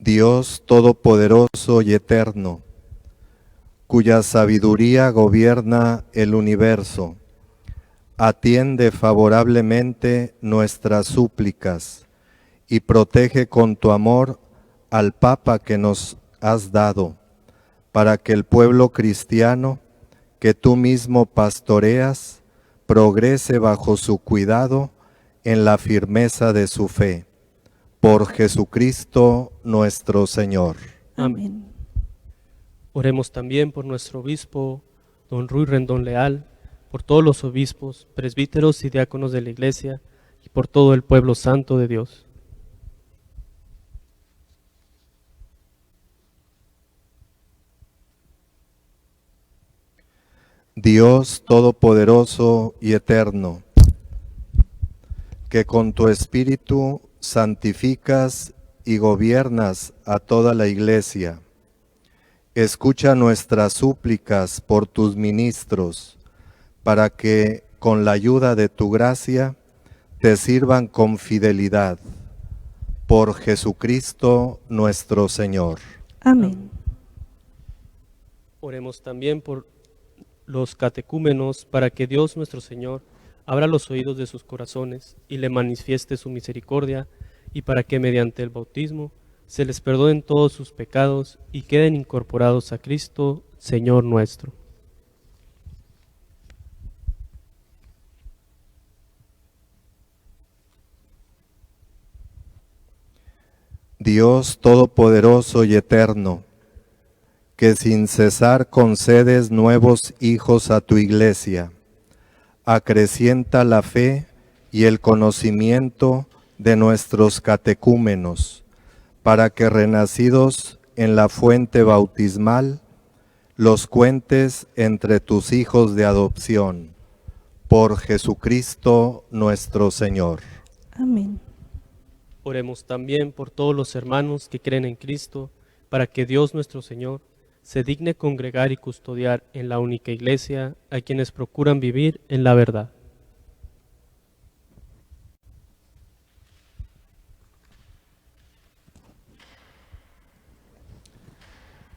Dios Todopoderoso y Eterno, cuya sabiduría gobierna el universo, atiende favorablemente nuestras súplicas y protege con tu amor al Papa que nos has dado, para que el pueblo cristiano que tú mismo pastoreas progrese bajo su cuidado en la firmeza de su fe. Por Jesucristo nuestro Señor. Amén. Oremos también por nuestro obispo, don Ruy Rendón Leal, por todos los obispos, presbíteros y diáconos de la Iglesia, y por todo el pueblo santo de Dios. Dios Todopoderoso y Eterno, que con tu Espíritu santificas y gobiernas a toda la Iglesia, escucha nuestras súplicas por tus ministros, para que con la ayuda de tu gracia te sirvan con fidelidad. Por Jesucristo nuestro Señor. Amén. Oremos también por los catecúmenos, para que Dios nuestro Señor abra los oídos de sus corazones y le manifieste su misericordia, y para que mediante el bautismo se les perdonen todos sus pecados y queden incorporados a Cristo, Señor nuestro. Dios Todopoderoso y Eterno, que sin cesar concedes nuevos hijos a tu Iglesia, acrecienta la fe y el conocimiento de nuestros catecúmenos, para que renacidos en la fuente bautismal, los cuentes entre tus hijos de adopción. Por Jesucristo nuestro Señor. Amén. Oremos también por todos los hermanos que creen en Cristo, para que Dios nuestro Señor se digne congregar y custodiar en la única Iglesia a quienes procuran vivir en la verdad.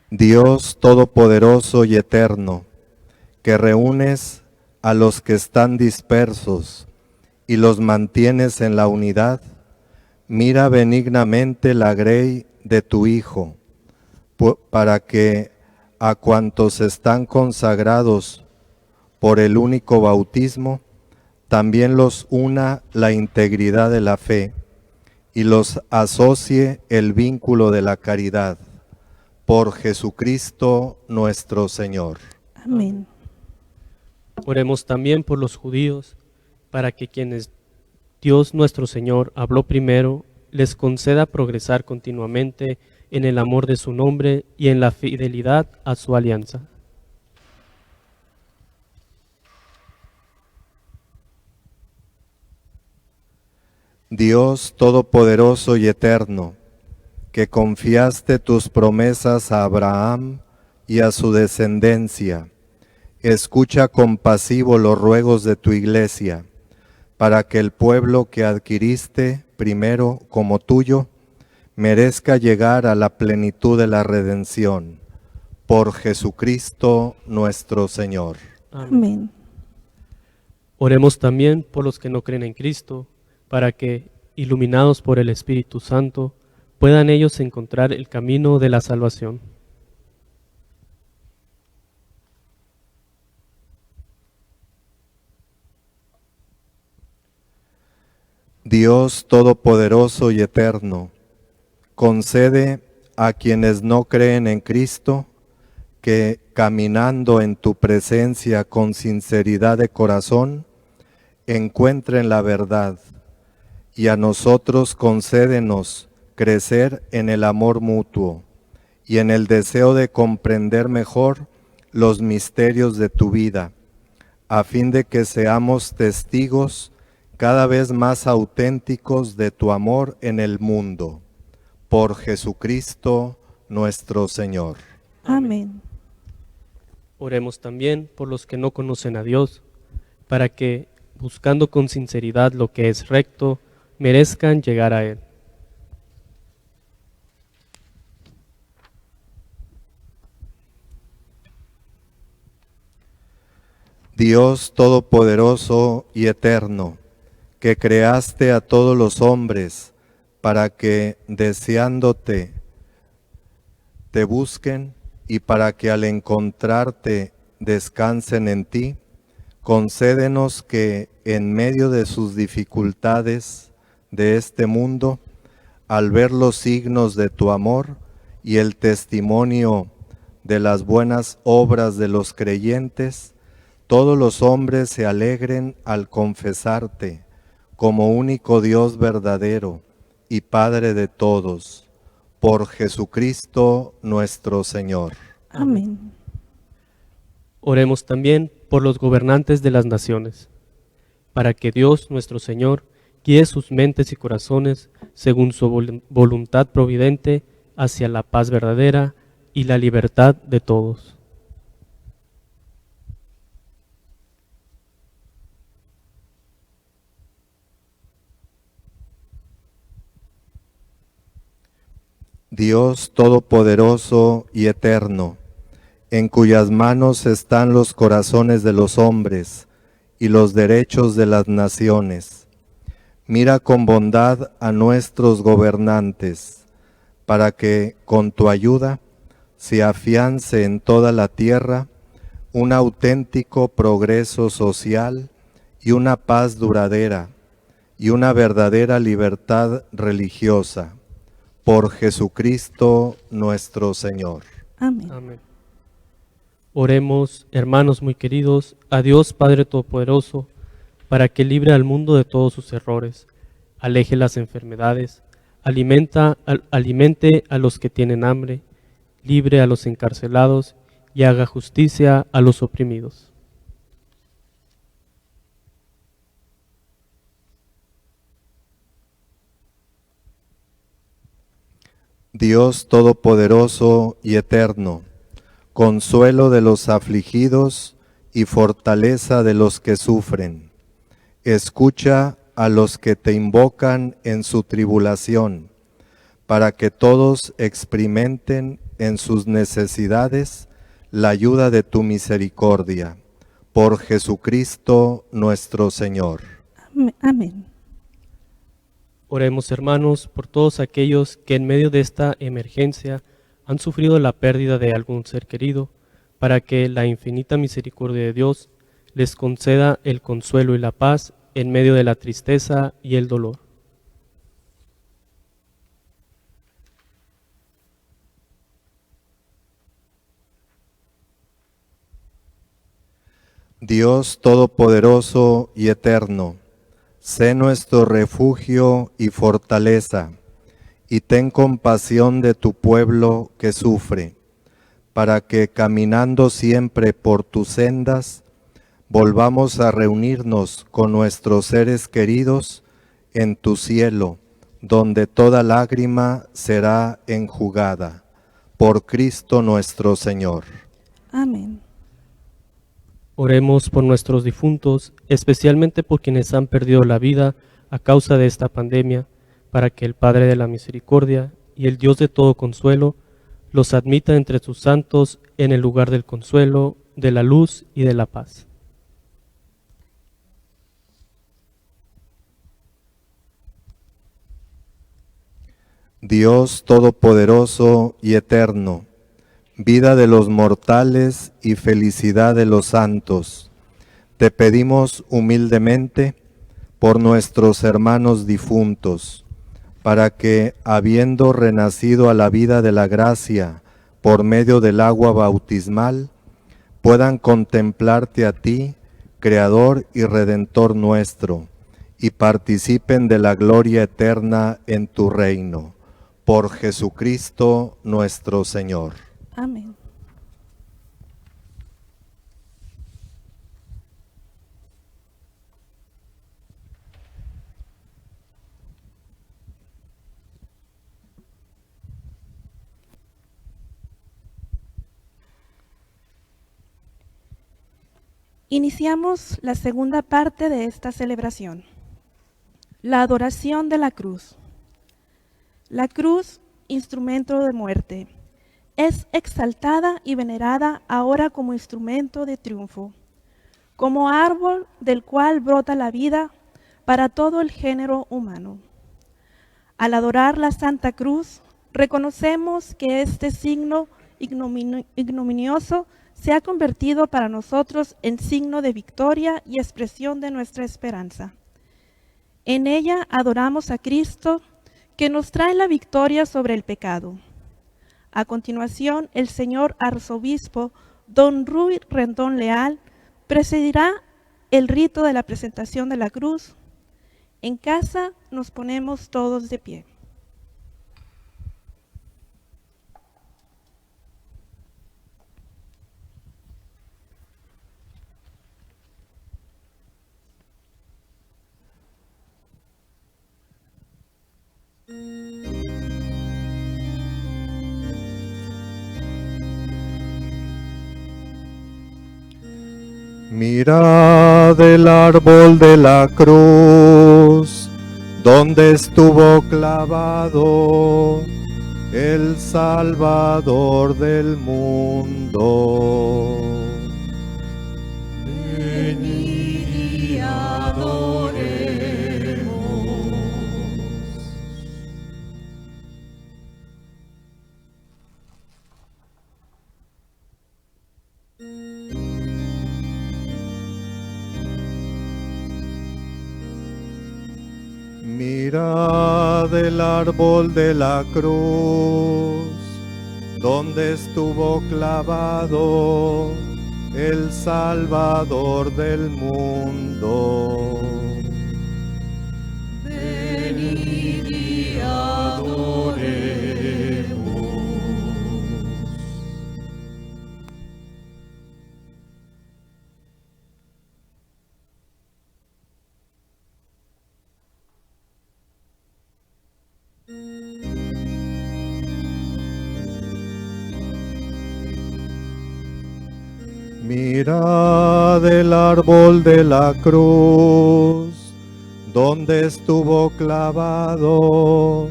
Dios Todopoderoso y Eterno, que reúnes a los que están dispersos y los mantienes en la unidad, mira benignamente la grey de tu Hijo, para que a cuantos están consagrados por el único bautismo, también los una la integridad de la fe y los asocie el vínculo de la caridad. Por Jesucristo nuestro Señor. Amén. Oremos también por los judíos, para que quienes Dios nuestro Señor habló primero, les conceda progresar continuamente en el amor de su nombre y en la fidelidad a su alianza. Dios Todopoderoso y Eterno, que confiaste tus promesas a Abraham y a su descendencia, escucha compasivo los ruegos de tu Iglesia, para que el pueblo que adquiriste primero como tuyo, merezca llegar a la plenitud de la redención. Por Jesucristo nuestro Señor. Amén. Oremos también por los que no creen en Cristo, para que, iluminados por el Espíritu Santo, puedan ellos encontrar el camino de la salvación. Dios Todopoderoso y Eterno, concede a quienes no creen en Cristo que, caminando en tu presencia con sinceridad de corazón, encuentren la verdad, y a nosotros concédenos crecer en el amor mutuo y en el deseo de comprender mejor los misterios de tu vida, a fin de que seamos testigos cada vez más auténticos de tu amor en el mundo. Por Jesucristo nuestro Señor. Amén. Oremos también por los que no conocen a Dios, para que, buscando con sinceridad lo que es recto, merezcan llegar a Él. Dios Todopoderoso y Eterno, que creaste a todos los hombres para que, deseándote, te busquen y para que al encontrarte descansen en ti, concédenos que en medio de sus dificultades de este mundo, al ver los signos de tu amor y el testimonio de las buenas obras de los creyentes, todos los hombres se alegren al confesarte como único Dios verdadero y Padre de todos, por Jesucristo nuestro Señor. Amén. Oremos también por los gobernantes de las naciones, para que Dios nuestro Señor guíe sus mentes y corazones según su voluntad providente hacia la paz verdadera y la libertad de todos. Dios Todopoderoso y Eterno, en cuyas manos están los corazones de los hombres y los derechos de las naciones, mira con bondad a nuestros gobernantes, para que, con tu ayuda, se afiance en toda la tierra un auténtico progreso social y una paz duradera y una verdadera libertad religiosa. Por Jesucristo nuestro Señor. Amén. Amén. Oremos, hermanos muy queridos, a Dios Padre Todopoderoso, para que libre al mundo de todos sus errores, aleje las enfermedades, alimente a los que tienen hambre, libre a los encarcelados y haga justicia a los oprimidos. Dios Todopoderoso y Eterno, consuelo de los afligidos y fortaleza de los que sufren, escucha a los que te invocan en su tribulación, para que todos experimenten en sus necesidades la ayuda de tu misericordia. Por Jesucristo nuestro Señor. Amén. Oremos, hermanos, por todos aquellos que en medio de esta emergencia han sufrido la pérdida de algún ser querido, para que la infinita misericordia de Dios les conceda el consuelo y la paz en medio de la tristeza y el dolor. Dios Todopoderoso y Eterno, sé nuestro refugio y fortaleza, y ten compasión de tu pueblo que sufre, para que caminando siempre por tus sendas, volvamos a reunirnos con nuestros seres queridos en tu cielo, donde toda lágrima será enjugada. Por Cristo nuestro Señor. Amén. Oremos por nuestros difuntos, especialmente por quienes han perdido la vida a causa de esta pandemia, para que el Padre de la Misericordia y el Dios de todo consuelo los admita entre sus santos en el lugar del consuelo, de la luz y de la paz. Dios Todopoderoso y Eterno, vida de los mortales y felicidad de los santos, te pedimos humildemente por nuestros hermanos difuntos, para que, habiendo renacido a la vida de la gracia por medio del agua bautismal, puedan contemplarte a ti, Creador y Redentor nuestro, y participen de la gloria eterna en tu reino. Por Jesucristo nuestro Señor. Amén. Iniciamos la segunda parte de esta celebración, la adoración de la cruz. La cruz, instrumento de muerte, es exaltada y venerada ahora como instrumento de triunfo, como árbol del cual brota la vida para todo el género humano. Al adorar la Santa Cruz, reconocemos que este signo ignominioso se ha convertido para nosotros en signo de victoria y expresión de nuestra esperanza. En ella adoramos a Cristo, que nos trae la victoria sobre el pecado. A continuación, el señor arzobispo don Ruy Rendón Leal presidirá el rito de la presentación de la cruz. En casa nos ponemos todos de pie. Mirad el árbol de la cruz, donde estuvo clavado el Salvador del mundo. Venid y adoremos. Mirad el árbol de la cruz, donde estuvo clavado el Salvador del mundo. Venid y adoremos. Mirad el árbol de la cruz, donde estuvo clavado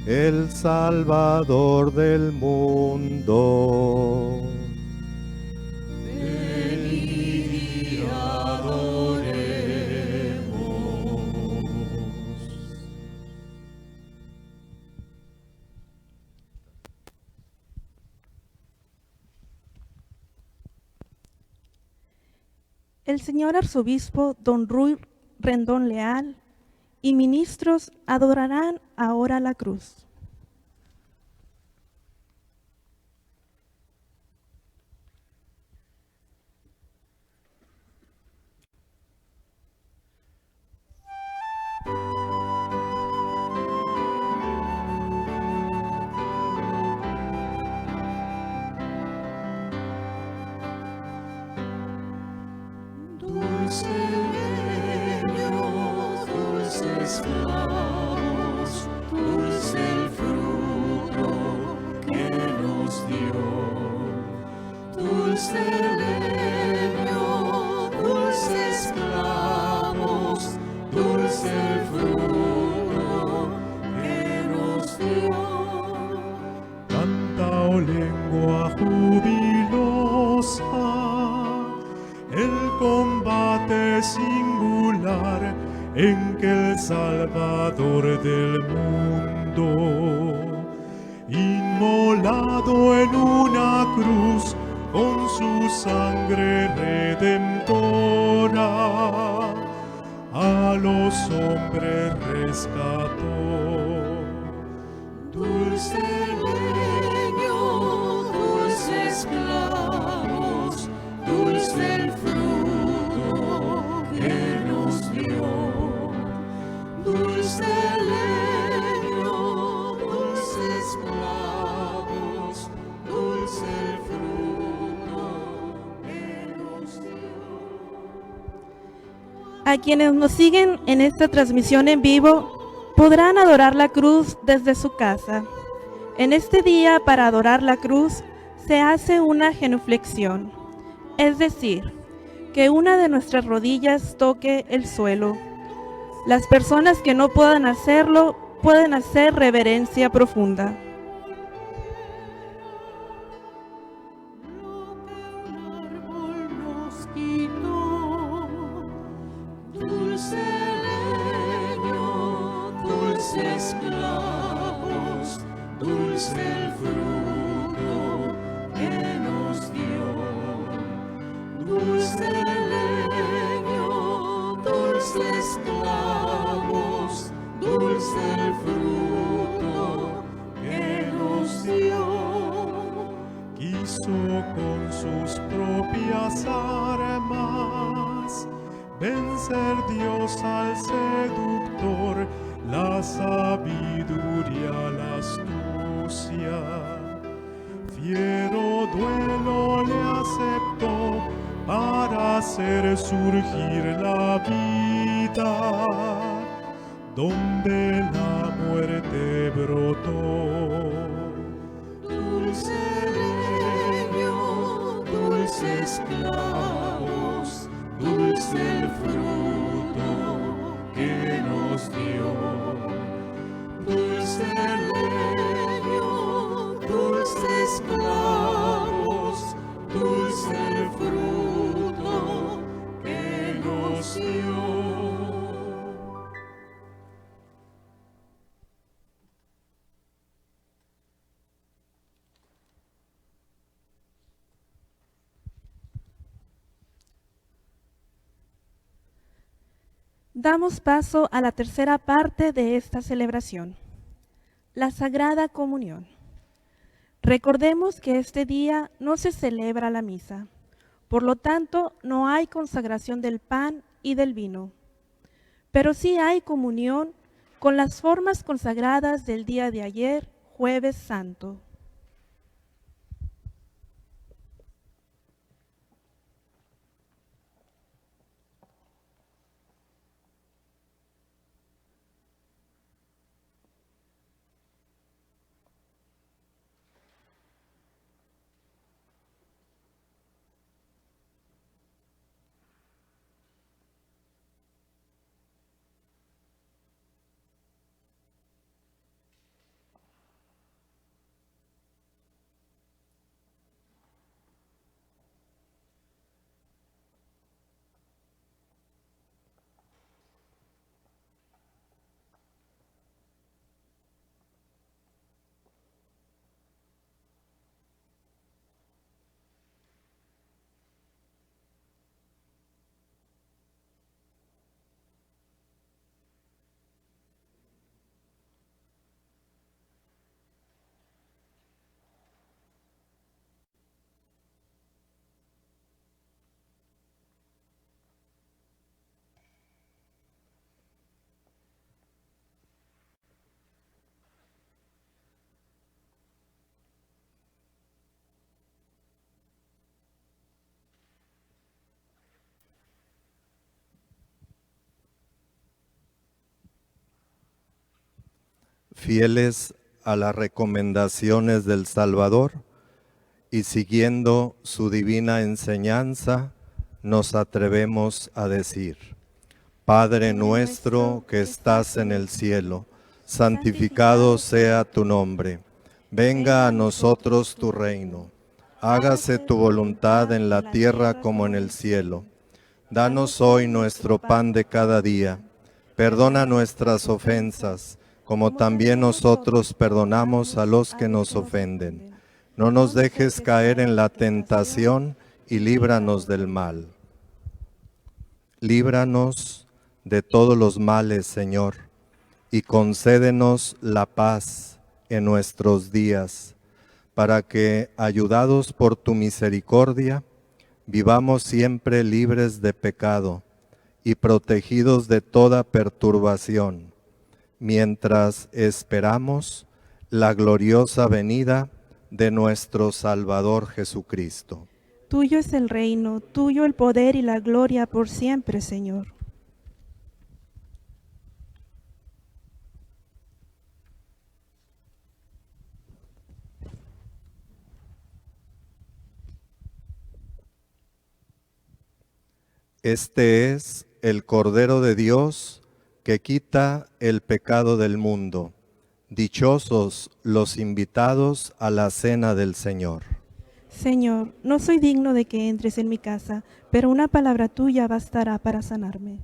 el Salvador del mundo. Venid y adoremos. El señor arzobispo don Ruy Rendón Leal y ministros adorarán ahora la cruz. Dulce leño, dulces clavos, dulce el fruto que nos dio. Dulce leño, dulces clavos, dulce el fruto que nos dio. Canta, oh lengua jubilosa, el combate singular en que el Salvador del mundo, inmolado en una cruz con su sangre redentora, a los hombres rescató. Dulce leño, dulces clavos, dulce el fruto que nos dio. Dulce leño, dulces clavos, dulce el fruto que nos dio. A quienes nos siguen en esta transmisión en vivo, podrán adorar la cruz desde su casa. En este día, para adorar la cruz, se hace una genuflexión, es decir, que una de nuestras rodillas toque el suelo. Las personas que no puedan hacerlo, pueden hacer reverencia profunda. Lo que un árbol nos quitó, dulce leño, dulces clavos, dulce el fruto que nos dio. Dulce leño, dulces clavos, dulce el fruto que nos dio. Quiso con sus propias armas vencer Dios al seductor, la sabiduría, la astucia. Fiero duelo le aceptó para hacer surgir la vida, donde la muerte brotó. Dulce leño, dulces clavos, dulce el fruto que nos dio. Dulce leño, dulces clavos, dulce el fruto que nos dio. Damos paso a la tercera parte de esta celebración, la Sagrada Comunión. Recordemos que este día no se celebra la misa, Por lo tanto, no hay consagración del pan y del vino, pero sí hay comunión con las formas consagradas del día de ayer, Jueves Santo. Fieles a las recomendaciones del Salvador y siguiendo su divina enseñanza, nos atrevemos a decir: Padre nuestro que estás en el cielo, santificado sea tu nombre. Venga a nosotros tu reino. Hágase tu voluntad en la tierra como en el cielo. Danos hoy nuestro pan de cada día. Perdona nuestras ofensas, como también nosotros perdonamos a los que nos ofenden. No nos dejes caer en la tentación y líbranos del mal. Líbranos de todos los males, Señor, y concédenos la paz en nuestros días, para que, ayudados por tu misericordia, vivamos siempre libres de pecado y protegidos de toda perturbación, mientras esperamos la gloriosa venida de nuestro Salvador Jesucristo. Tuyo es el reino, tuyo el poder y la gloria por siempre, Señor. Este es el Cordero de Dios que quita el pecado del mundo. Dichosos los invitados a la cena del Señor. Señor, no soy digno de que entres en mi casa, pero una palabra tuya bastará para sanarme.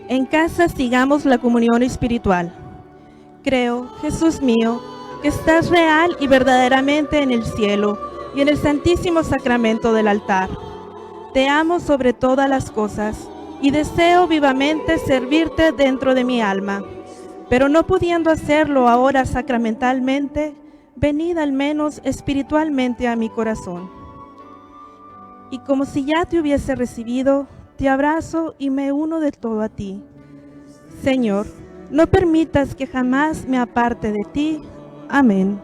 En casa sigamos la comunión espiritual. Creo, Jesús mío, que estás real y verdaderamente en el cielo y en el santísimo sacramento del altar. Te amo sobre todas las cosas y deseo vivamente servirte dentro de mi alma. Pero no pudiendo hacerlo ahora sacramentalmente, venid al menos espiritualmente a mi corazón. Y como si ya te hubiese recibido, te abrazo y me uno del todo a ti. Señor, no permitas que jamás me aparte de ti. Amén.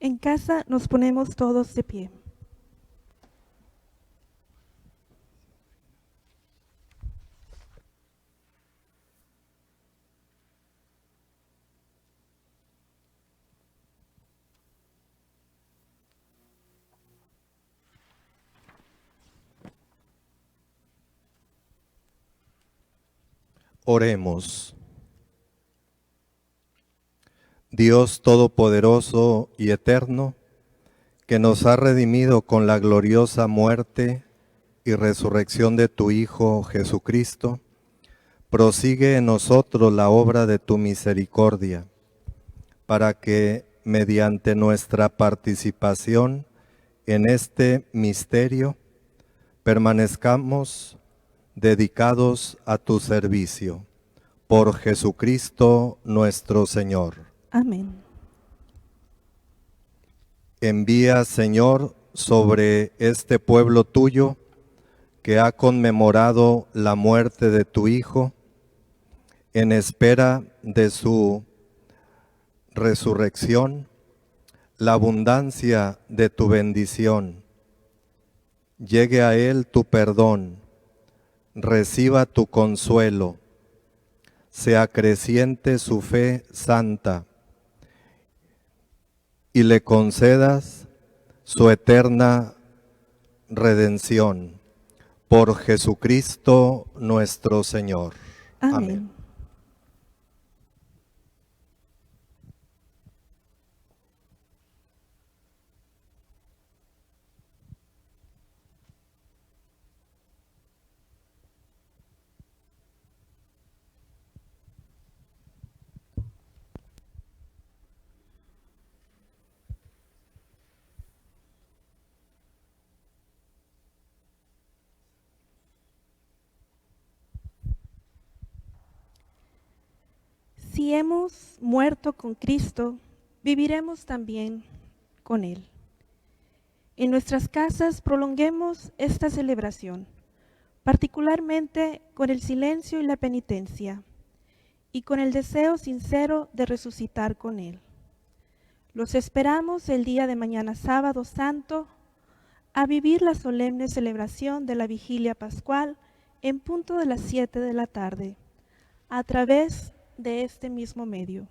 En casa nos ponemos todos de pie. Oremos. Dios Todopoderoso y Eterno, que nos ha redimido con la gloriosa muerte y resurrección de tu Hijo Jesucristo, prosigue en nosotros la obra de tu misericordia, para que, mediante nuestra participación en este misterio, permanezcamos dedicados a tu servicio. Por Jesucristo nuestro Señor. Amén. Envía, Señor, sobre este pueblo tuyo que ha conmemorado la muerte de tu Hijo, en espera de su resurrección, la abundancia de tu bendición. Llegue a él tu perdón, reciba tu consuelo, se acreciente su fe santa, y le concedas su eterna redención. Por Jesucristo nuestro Señor. Amén. Amén. Si hemos muerto con Cristo, viviremos también con Él. En nuestras casas prolonguemos esta celebración, particularmente con el silencio y la penitencia, y con el deseo sincero de resucitar con Él. Los esperamos el día de mañana sábado santo a vivir la solemne celebración de la vigilia pascual en punto de las 7 de la tarde, a través de este mismo medio.